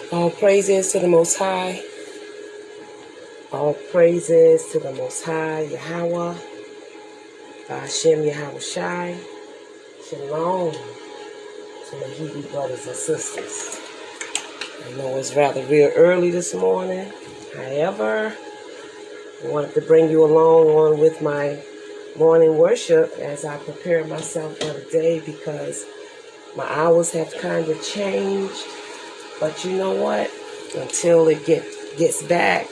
All praises to the Most High. All praises to the Most High, Yahweh, Hashem Yahweh Shai. Shalom to my Hebrew brothers and sisters. I know it's rather real early this morning. However, I wanted to bring you along on with my morning worship as I prepare myself for the day because my hours have kind of changed. But you know what? Until it gets back,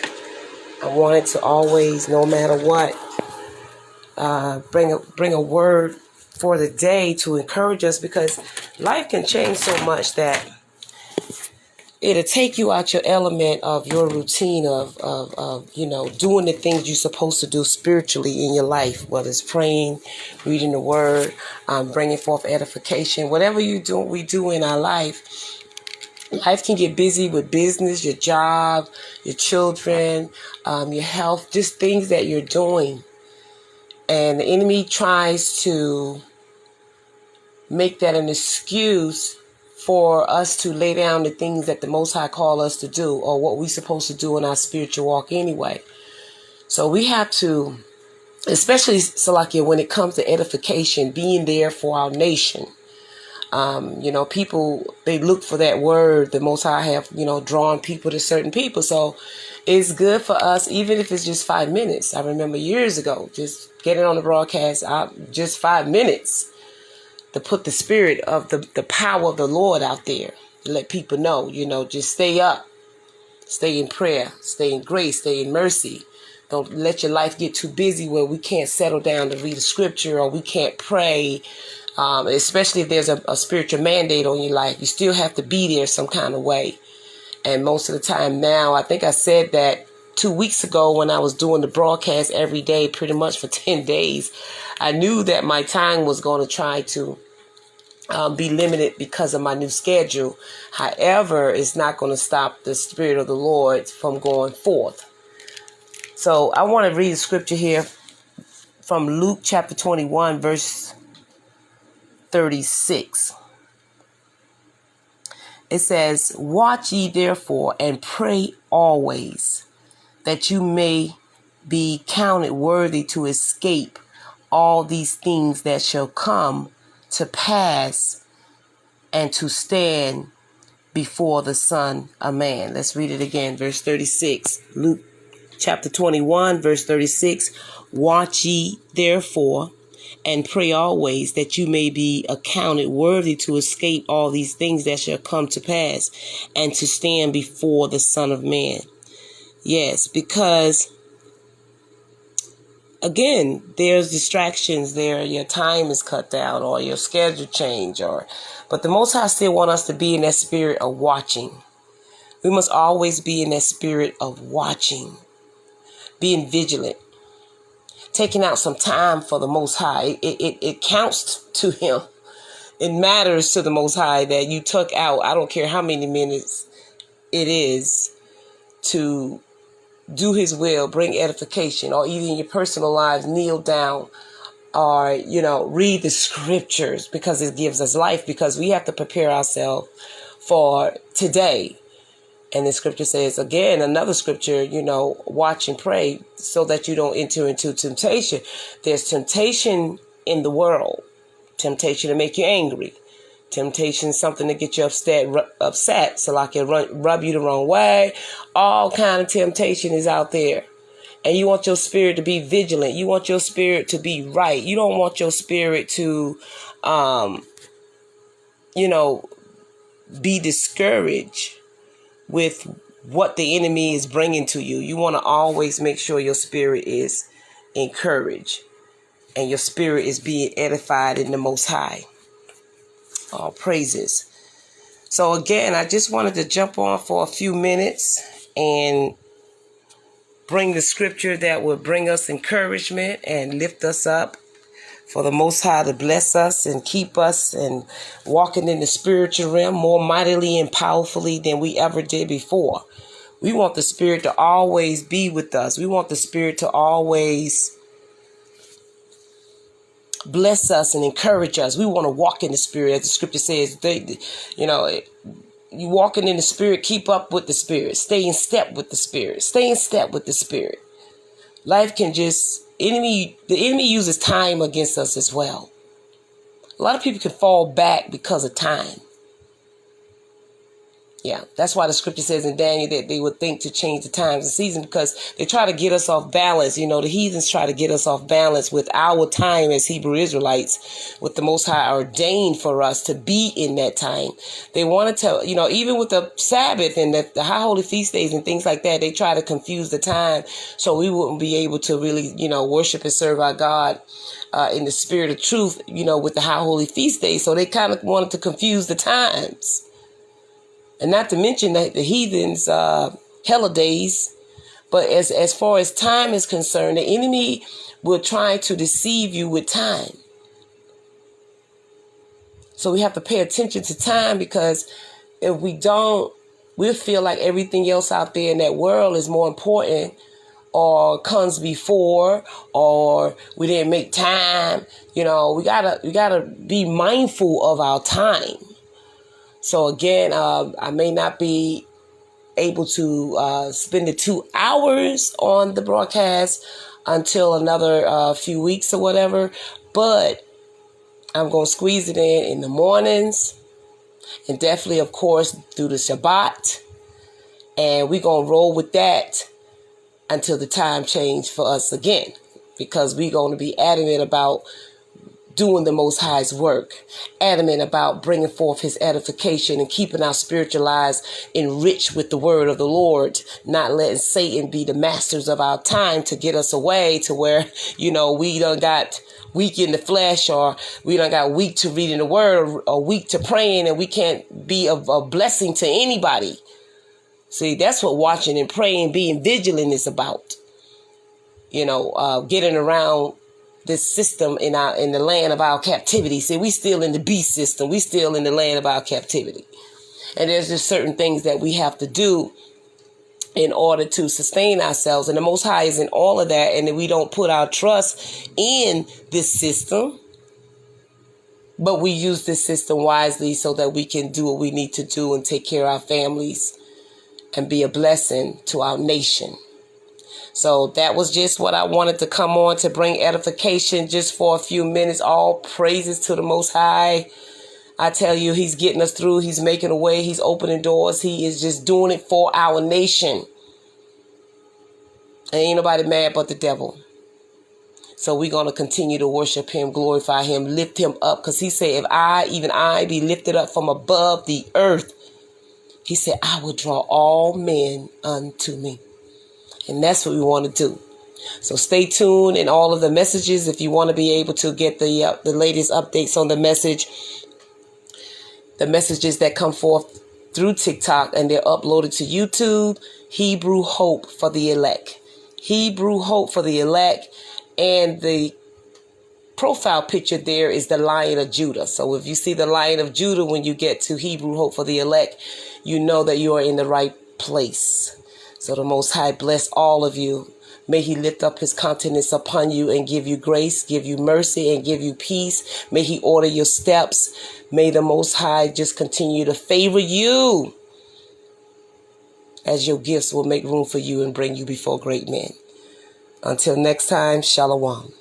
I wanted to always, no matter what, bring a word for the day to encourage us, because life can change so much that it'll take you out your element of your routine of doing the things you're supposed to do spiritually in your life, whether it's praying, reading the word, bringing forth edification, whatever we do in our life. Life can get busy with business, your job, your children, your health, just things that you're doing. And the enemy tries to make that an excuse for us to lay down the things that the Most High call us to do, or what we're supposed to do in our spiritual walk anyway. So we have to, especially Salakia, when it comes to edification, being there for our nation. People, they look for that word. The Most High have, drawn people to certain people. So it's good for us, even if it's just 5 minutes. I remember years ago, just getting on the broadcast, just 5 minutes to put the spirit of the power of the Lord out there, to let people know, just stay up, stay in prayer, stay in grace, stay in mercy. Don't let your life get too busy where we can't settle down to read a scripture, or we can't pray. Especially if there's a spiritual mandate on your life, you still have to be there some kind of way. And most of the time now, I think I said that 2 weeks ago when I was doing the broadcast every day, pretty much for 10 days, I knew that my time was going to try to be limited because of my new schedule. However, it's not going to stop the Spirit of the Lord from going forth. So I want to read a scripture here from Luke chapter 21, verse 36. It says, "Watch ye therefore and pray always, that you may be counted worthy to escape all these things that shall come to pass, and to stand before the Son of Man." Let's read it again, verse 36. Luke chapter 21, verse 36. "Watch ye therefore and pray always, that you may be accounted worthy to escape all these things that shall come to pass, and to stand before the Son of Man." Yes, because again, there's distractions there. Your time is cut down, or your schedule change, but the Most High still want us to be in that spirit of watching. We must always be in that spirit of watching, being vigilant, taking out some time for the Most High. It counts to Him. It matters to the Most High that you took out, I don't care how many minutes it is, to do His will, bring edification, or even in your personal lives, kneel down, or, read the scriptures, because it gives us life, because we have to prepare ourselves for today. And the scripture says, again, another scripture, watch and pray so that you don't enter into temptation. There's temptation in the world. Temptation to make you angry. Temptation, something to get you upset. So like it rub you the wrong way. All kind of temptation is out there. And you want your spirit to be vigilant. You want your spirit to be right. You don't want your spirit to, be discouraged with what the enemy is bringing to you. You want to always make sure your spirit is encouraged and your spirit is being edified in the Most High. All praises. So again, I just wanted to jump on for a few minutes and bring the scripture that will bring us encouragement and lift us up, for the Most High to bless us and keep us and walking in the spiritual realm more mightily and powerfully than we ever did before. We want the Spirit to always be with us. We want the Spirit to always bless us and encourage us. We want to walk in the Spirit, as the scripture says. you walking in the Spirit, keep up with the Spirit. Stay in step with the Spirit. Stay in step with the Spirit. Life can just, the enemy uses time against us as well. A lot of people can fall back because of time. Yeah, that's why the scripture says in Daniel that they would think to change the times and season, because they try to get us off balance. You know, the heathens try to get us off balance with our time as Hebrew Israelites, with the Most High ordained for us to be in that time. They wanted to, you know, even with the Sabbath and the high holy feast days and things like that, they try to confuse the time so we wouldn't be able to really, you know, worship and serve our God in the spirit of truth, you know, with the high holy feast days. So they kind of wanted to confuse the times. And not to mention that the heathens' holidays. But as far as time is concerned, the enemy will try to deceive you with time. So we have to pay attention to time, because if we don't, we'll feel like everything else out there in that world is more important, or comes before, or we didn't make time. You know, we gotta be mindful of our time. So again, I may not be able to spend the 2 hours on the broadcast until another few weeks or whatever, but I'm going to squeeze it in the mornings, and definitely, of course, through the Shabbat, and we're going to roll with that until the time change for us again, because we're going to be adamant about doing the Most High's work, adamant about bringing forth his edification and keeping our spiritual lives enriched with the word of the Lord, not letting Satan be the masters of our time to get us away to where, you know, we done got weak in the flesh, or we done got weak to reading the word, or weak to praying, and we can't be a blessing to anybody. See, that's what watching and praying, being vigilant is about. You know, getting around this system in the land of our captivity. See, we still in the beast system. We still in the land of our captivity. And there's just certain things that we have to do in order to sustain ourselves. And the Most High is in all of that. And we don't put our trust in this system, but we use this system wisely so that we can do what we need to do and take care of our families and be a blessing to our nation. So that was just what I wanted to come on to bring edification just for a few minutes. All praises to the Most High. I tell you, he's getting us through. He's making a way. He's opening doors. He is just doing it for our nation. And ain't nobody mad but the devil. So we're going to continue to worship him, glorify him, lift him up. Because he said, if even I be lifted up from above the earth, he said, I will draw all men unto me. And that's what we want to do. So stay tuned in all of the messages. If you want to be able to get the latest updates on the messages that come forth through TikTok, and they're uploaded to YouTube, Hebrew Hope for the Elect. Hebrew Hope for the Elect. And the profile picture there is the Lion of Judah. So if you see the Lion of Judah when you get to Hebrew Hope for the Elect, you know that you are in the right place. So the Most High bless all of you. May he lift up his countenance upon you and give you grace, give you mercy, and give you peace. May he order your steps. May the Most High just continue to favor you, as your gifts will make room for you and bring you before great men. Until next time, Shalom.